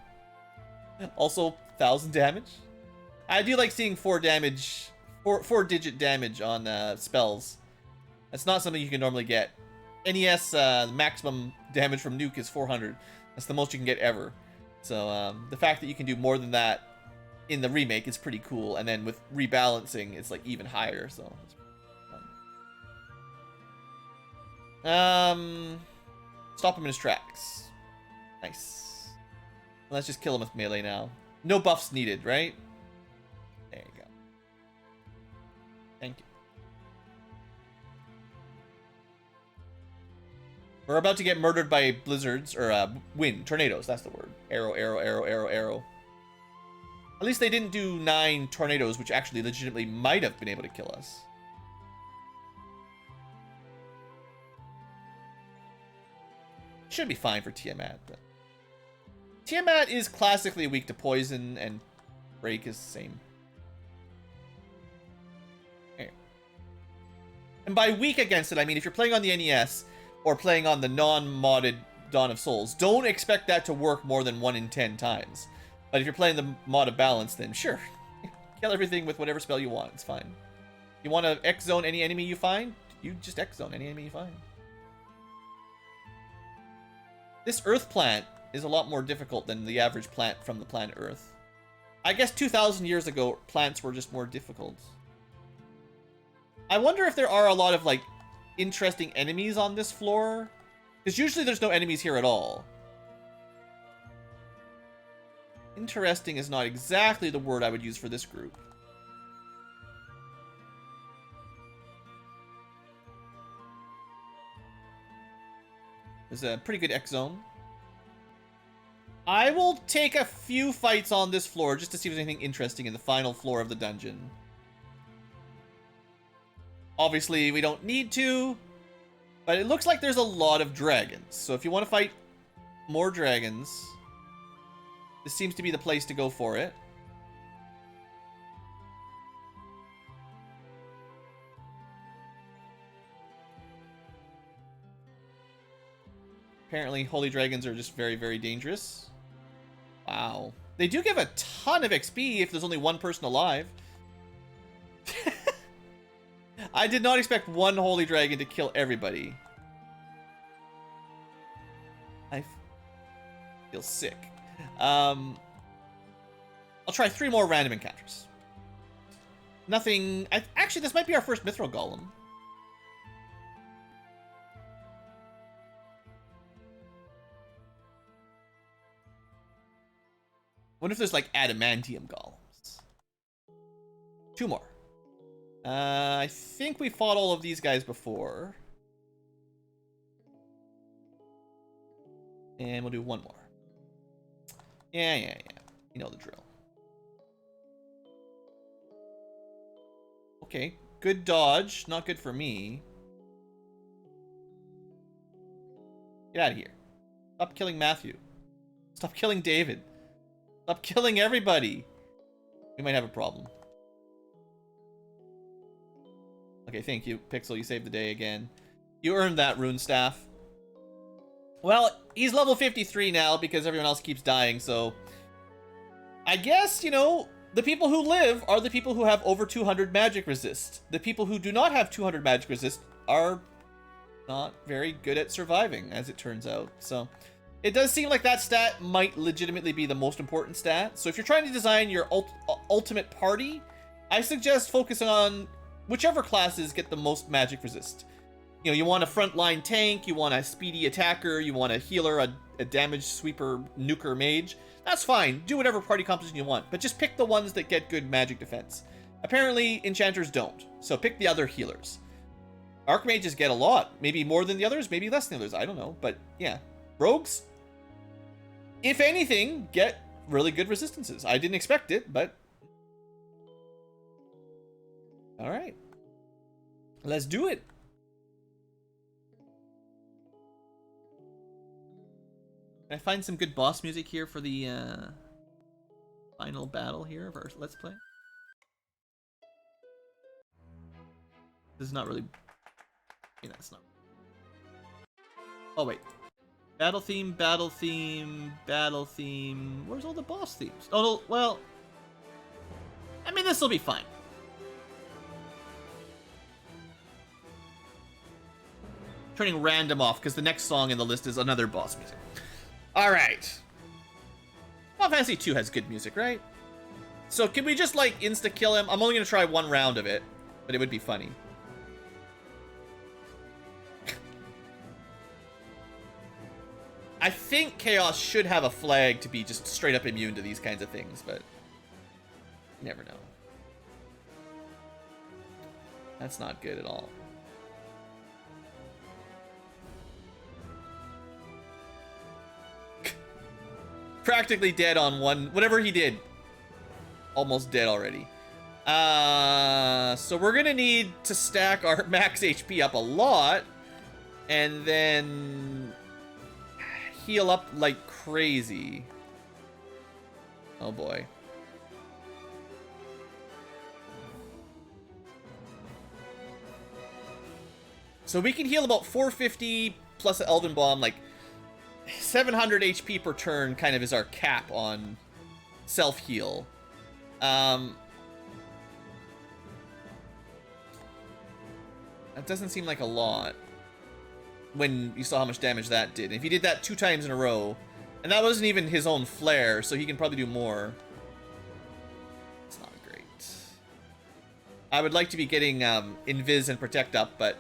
Also, 1,000 damage. I do like seeing 4-digit damage on spells. That's not something you can normally get. NES, the maximum damage from Nuke is 400. That's the most you can get ever. So, the fact that you can do more than that in the remake is pretty cool. And then with rebalancing, it's like even higher, so it's fun. Stop him in his tracks. Nice. Let's just kill him with melee now. No buffs needed, right? There you go. Thank you. We're about to get murdered by blizzards, or wind, tornadoes, that's the word. Arrow, arrow, arrow, arrow, arrow. At least they didn't do 9 tornadoes, which actually legitimately might have been able to kill us. Should be fine for Tiamat, but Tiamat is classically weak to poison, and break is the same. Okay. And by weak against it, I mean if you're playing on the NES or playing on the non-modded Dawn of Souls, don't expect that to work more than 1 in 10 times. But if you're playing the mod of balance, then sure, kill everything with whatever spell you want. It's fine. You want to X-zone any enemy you find? You just X-zone any enemy you find. This Earth plant is a lot more difficult than the average plant from the planet Earth. I guess 2,000 years ago, plants were just more difficult. I wonder if there are a lot of, like, interesting enemies on this floor. Because usually there's no enemies here at all. Interesting is not exactly the word I would use for this group. There's a pretty good X zone. I will take a few fights on this floor just to see if there's anything interesting in the final floor of the dungeon. Obviously, we don't need to, but it looks like there's a lot of dragons. So if you want to fight more dragons, this seems to be the place to go for it. Apparently, holy dragons are just very, very dangerous. Wow. They do give a ton of XP if there's only one person alive. I did not expect one holy dragon to kill everybody. I feel sick. I'll try 3 more random encounters. Nothing... actually, this might be our first Mithril Golem. Wonder if there's, like, adamantium golems. 2 more. I think we fought all of these guys before. And we'll do 1 more. Yeah. You know the drill. Okay. Good dodge. Not good for me. Get out of here. Stop killing Matthew. Stop killing David. Stop killing everybody. We might have a problem. Okay, thank you, Pixel. You saved the day again. You earned that rune staff. Well, he's level 53 now because everyone else keeps dying, so... I guess, you know, the people who live are the people who have over 200 magic resist. The people who do not have 200 magic resist are not very good at surviving, as it turns out. So, it does seem like that stat might legitimately be the most important stat. So if you're trying to design your ultimate party, I suggest focusing on whichever classes get the most magic resist. You know, you want a frontline tank, you want a speedy attacker, you want a healer, a damage sweeper, nuker, mage. That's fine. Do whatever party composition you want, but just pick the ones that get good magic defense. Apparently, enchanters don't, so pick the other healers. Archmages get a lot. Maybe more than the others, maybe less than the others. I don't know, but yeah. Rogues, if anything, get really good resistances. I didn't expect it, but... Alright. Let's do it. Can I find some good boss music here for the final battle here of our Let's Play? This is not really... Yeah, it's not... Oh, wait. Battle theme, battle theme, battle theme... Where's all the boss themes? Oh, no, well... I mean, this will be fine. Turning random off, because the next song in the list is another boss music. Alright. Final Fantasy 2 has good music, right? So can we just, like, insta-kill him? I'm only going to try 1 round of it, but it would be funny. I think Chaos should have a flag to be just straight up immune to these kinds of things, but you never know. That's not good at all. Practically dead on one, whatever he did. Almost dead already. So we're gonna need to stack our max HP up a lot, and then heal up like crazy. Oh boy. So we can heal about 450 plus an Elven Bomb, like 700 HP per turn kind of is our cap on self-heal. That doesn't seem like a lot when you saw how much damage that did. If he did that 2 times in a row, and that wasn't even his own flare, so he can probably do more. It's not great. I would like to be getting Invis and Protect up, but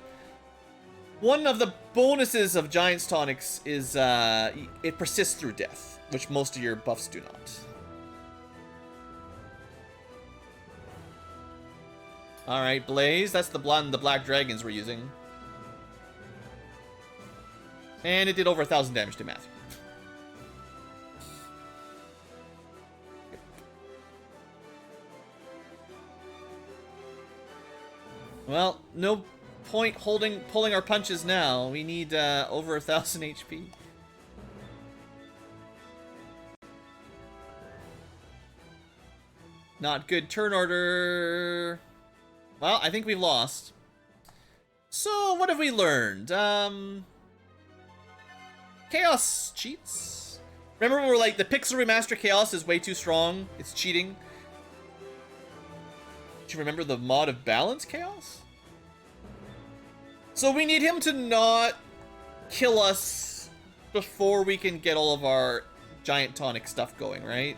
one of the bonuses of Giant's Tonics is it persists through death, which most of your buffs do not. Alright, Blaze. That's the black dragons we're using. And it did over 1,000 damage to Matthew. Well, no point pulling our punches now. We need over 1,000 HP. Not good turn order. Well, I think we've lost. So, what have we learned? Chaos cheats. Remember when we were like, the Pixel Remaster Chaos is way too strong. It's cheating. Do you remember the mod of Balance Chaos? So we need him to not kill us before we can get all of our giant tonic stuff going, right?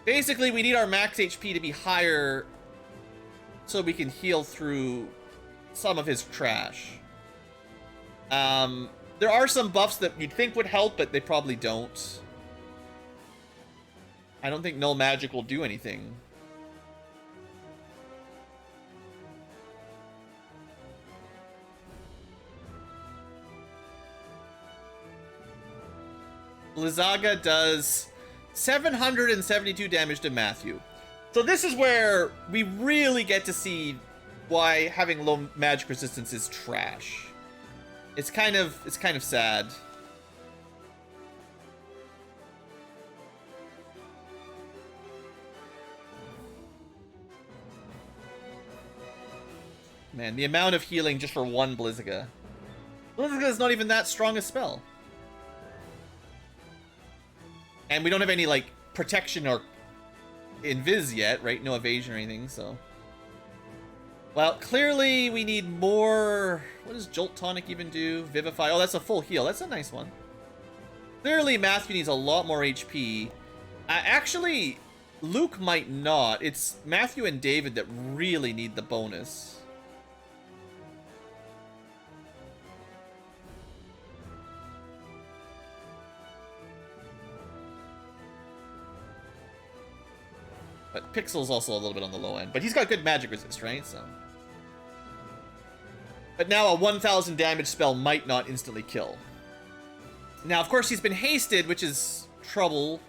Basically, we need our max HP to be higher so we can heal through some of his trash. There are some buffs that you'd think would help, but they probably don't. I don't think Null Magic will do anything. Lazaga does 772 damage to Matthew. So this is where we really get to see why having low magic resistance is trash. It's kind of sad. Man, the amount of healing just for one Blizzaga. Blizzaga is not even that strong a spell. And we don't have any, like, protection or invis yet, right? No evasion or anything, so... Well, clearly we need more... What does Jolt Tonic even do? Vivify. Oh, that's a full heal. That's a nice one. Clearly, Matthew needs a lot more HP. Actually, Luke might not. It's Matthew and David that really need the bonus. But Pixel's also a little bit on the low end. But he's got good magic resist, right? So. But now a 1,000 damage spell might not instantly kill. Now, of course, he's been hasted, which is trouble.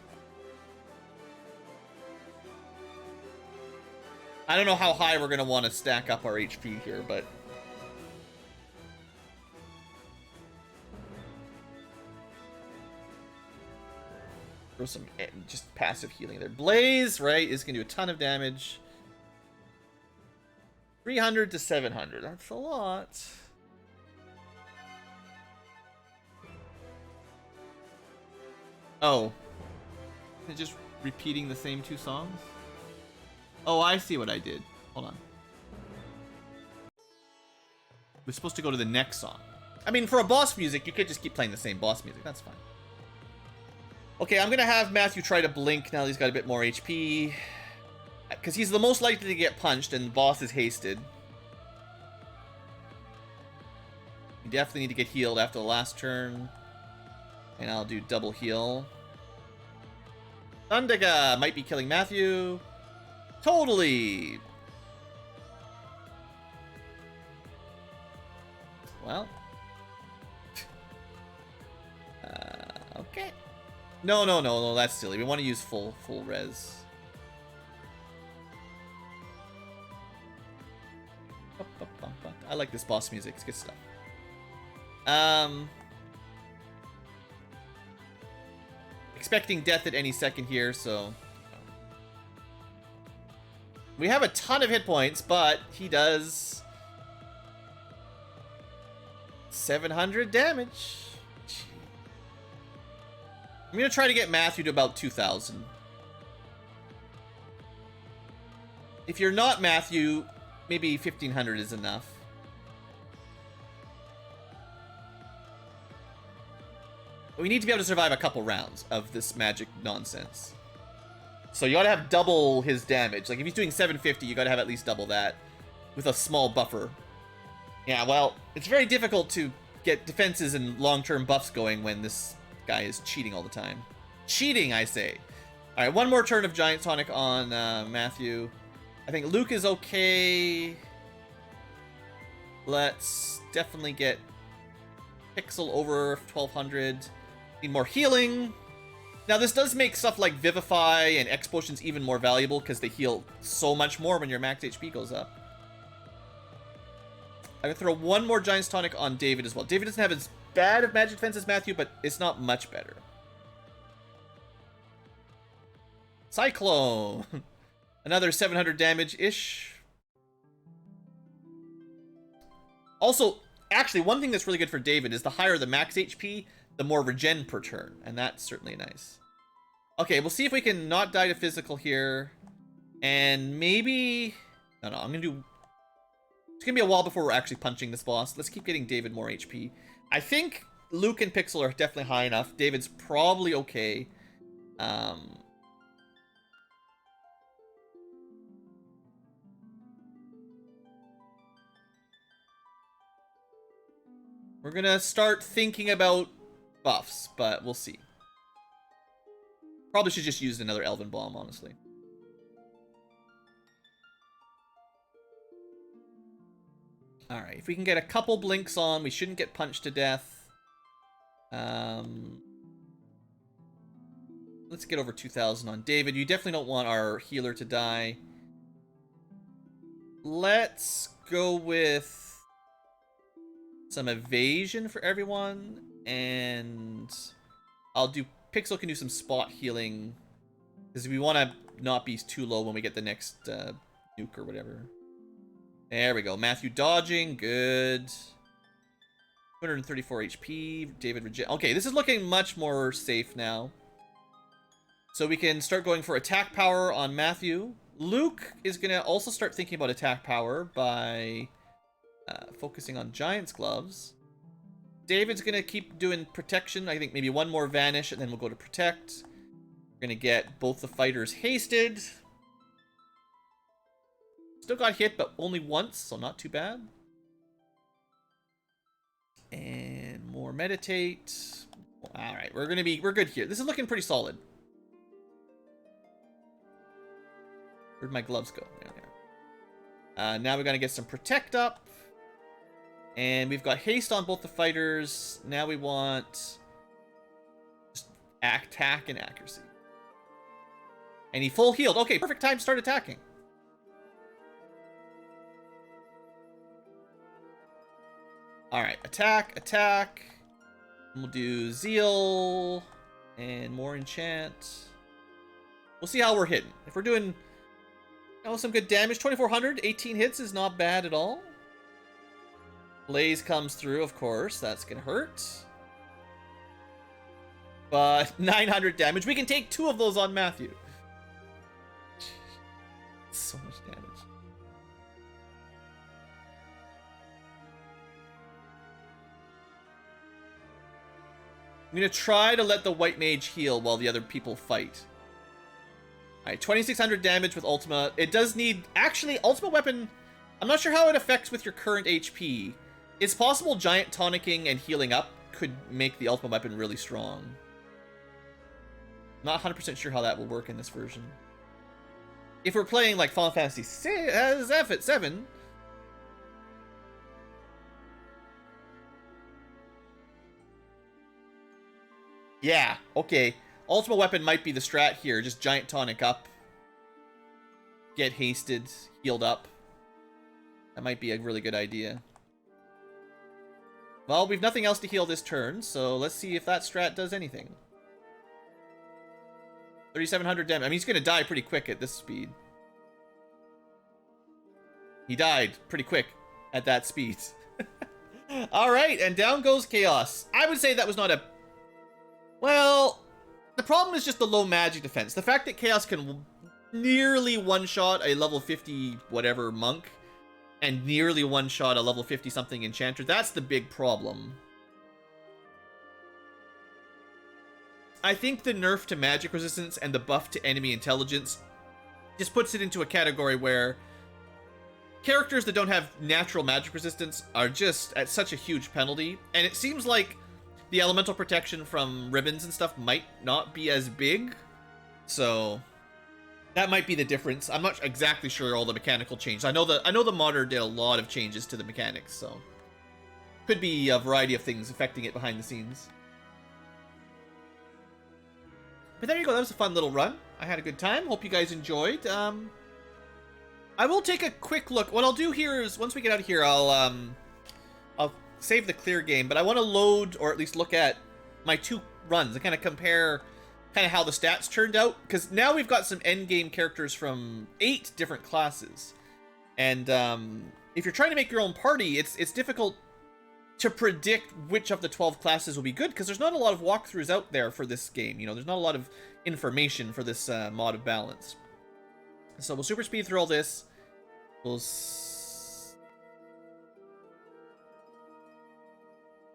I don't know how high we're going to want to stack up our HP here, but... Throw some just passive healing there. Blaze, right, is going to do a ton of damage. 300 to 700. That's a lot. Is it just repeating the same two songs? Oh, I see what I did. Hold on. We're supposed to go to the next song. I mean, for a boss music, you could just keep playing the same boss music. That's fine. Okay, I'm going to have Matthew try to blink now that he's got a bit more HP. Because he's the most likely to get punched, and the boss is hasted. You definitely need to get healed after the last turn. And I'll do double heal. Lazaga might be killing Matthew. Totally! Well. Okay. No, that's silly. We want to use full res. I like this boss music. It's good stuff. Expecting death at any second here, so... We have a ton of hit points, but he does... 700 damage. I'm going to try to get Matthew to about 2,000. If you're not Matthew, maybe 1,500 is enough. We need to be able to survive a couple rounds of this magic nonsense. So you gotta have double his damage. Like, if he's doing 750, you gotta have at least double that with a small buffer. Yeah, well, it's very difficult to get defenses and long-term buffs going when this guy is cheating all the time. Cheating, I say. Alright, one more turn of Giant Tonic on Matthew. I think Luke is okay. Let's definitely get Pixel over 1200. Need more healing. Now this does make stuff like Vivify and X Potions even more valuable because they heal so much more when your max HP goes up. I'm gonna throw one more Giant's Tonic on David as well. David doesn't have as bad of magic defense as Matthew, but it's not much better. Cyclone! Another 700 damage-ish. Also, actually, one thing that's really good for David is the higher the max HP, the more regen per turn, and that's certainly nice. Okay, we'll see if we can not die to physical here, and maybe... No, I'm gonna do... It's gonna be a while before we're actually punching this boss. Let's keep getting David more HP. I think Luke and Pixel are definitely high enough. David's probably okay. We're gonna start thinking about buffs, but we'll see. Probably should just use another Elven Bomb, honestly. Alright, if we can get a couple blinks on, we shouldn't get punched to death. Let's get over 2,000 on David. You definitely don't want our healer to die. Let's go with some evasion for everyone, and I'll do... Pixel can do some spot healing, because we want to not be too low when we get the next nuke or whatever. There we go. Matthew dodging. Good. 234 HP. David regen. Okay, this is looking much more safe now. So we can start going for attack power on Matthew. Luke is going to also start thinking about attack power by focusing on Giant's Gloves. David's going to keep doing protection. I think maybe one more vanish and then we'll go to protect. We're going to get both the fighters hasted. Still got hit, but only once, so not too bad. And more meditate. Alright, we're good here. This is looking pretty solid. Where'd my gloves go? There. Now we're gonna get some protect up. And we've got haste on both the fighters. Now we want just attack and accuracy. And he full healed. Okay, perfect time to start attacking. Alright, attack, attack. And we'll do Zeal and more enchant. We'll see how we're hitting. If we're doing some good damage, 2,400, 18 hits is not bad at all. Blaze comes through, of course. That's gonna hurt. But 900 damage. We can take 2 of those on Matthew. So much damage. I'm going to try to let the white mage heal while the other people fight. Alright, 2,600 damage with Ultima. It does need... Actually, Ultima Weapon... I'm not sure how it affects with your current HP. It's possible Giant Tonicking and healing up could make the Ultima Weapon really strong. Not 100% sure how that will work in this version. If we're playing like Final Fantasy FF7... Yeah, okay. Ultimate Weapon might be the strat here. Just Giant Tonic up. Get hasted, healed up. That might be a really good idea. Well, we've nothing else to heal this turn, so let's see if that strat does anything. 3,700 damage. I mean, he's going to die pretty quick at this speed. He died pretty quick at that speed. Alright, and down goes Chaos. I would say that was not a... Well, the problem is just the low magic defense. The fact that Chaos can nearly one-shot a level 50 whatever monk and nearly one-shot a level 50 something enchanter, that's the big problem. I think the nerf to magic resistance and the buff to enemy intelligence just puts it into a category where characters that don't have natural magic resistance are just at such a huge penalty, and it seems like the elemental protection from ribbons and stuff might not be as big. So That might be the difference. I'm not exactly sure all the mechanical changes. I know the modder did a lot of changes to the mechanics, so could be a variety of things affecting it behind the scenes. But there you go. That was a fun little run. I had a good time. Hope you guys enjoyed. I will take a quick look. What I'll do here is once we get out of here, I'll save the clear game, but I want to load or at least look at my 2 runs and kind of compare how the stats turned out, because now we've got some end game characters from 8 different classes, and if you're trying to make your own party, it's difficult to predict which of the 12 classes will be good, because there's not a lot of walkthroughs out there for this game. You know, there's not a lot of information for this mod of balance. So we'll super speed through all this. We'll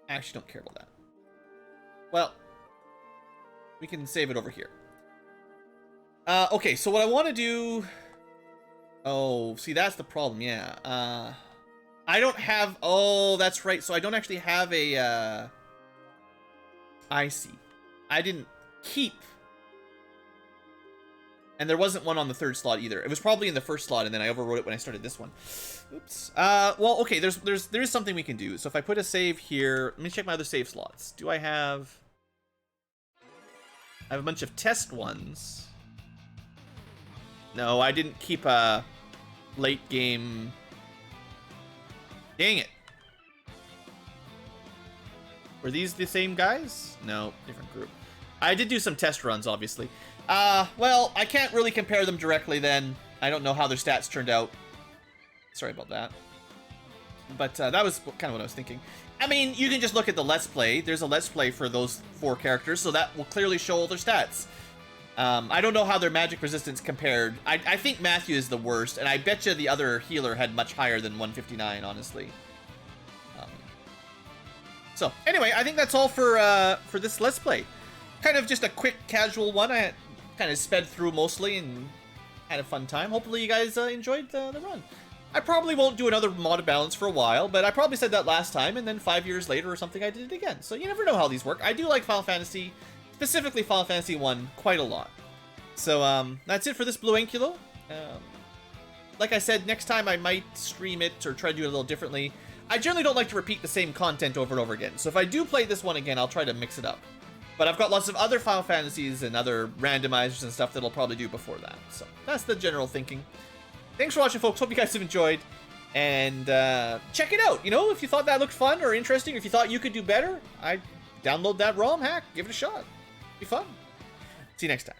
actually don't care about that. Well, we can save it over here. Okay, so what I want to do... Oh, see, that's the problem, yeah. I don't have... Oh, that's right. So I don't actually have a... I see. I didn't keep... And there wasn't one on the 3rd slot either. It was probably in the 1st slot, and then I overwrote it when I started this one. Oops. Well, okay, there is something we can do. So if I put a save here... Let me check my other save slots. Do I have... I have a bunch of test ones. No, I didn't keep a late game. Dang it. Were these the same guys? No, different group. I did do some test runs, obviously. Well, I can't really compare them directly then. I don't know how their stats turned out. Sorry about that. But that was kind of what I was thinking. I mean, you can just look at the Let's Play. There's a Let's Play for those 4 characters, so that will clearly show all their stats. I don't know how their magic resistance compared. I think Matthew is the worst, and I bet you the other healer had much higher than 159, honestly. So, anyway, I think that's all for this Let's Play. Kind of just a quick, casual one. I kind of sped through mostly and had a fun time. Hopefully you guys enjoyed the run. I probably won't do another mod of balance for a while, but I probably said that last time, and then 5 years later or something, I did it again. So you never know how these work. I do like Final Fantasy, specifically Final Fantasy 1, quite a lot. So that's it for this BlueAnkylo. Like I said, next time I might stream it or try to do it a little differently. I generally don't like to repeat the same content over and over again. So if I do play this one again, I'll try to mix it up. But I've got lots of other Final Fantasies and other randomizers and stuff that I'll probably do before that. So that's the general thinking. Thanks for watching, folks. Hope you guys have enjoyed. And check it out. You know, if you thought that looked fun or interesting, if you thought you could do better, I'd download that ROM hack. Give it a shot. Be fun. See you next time.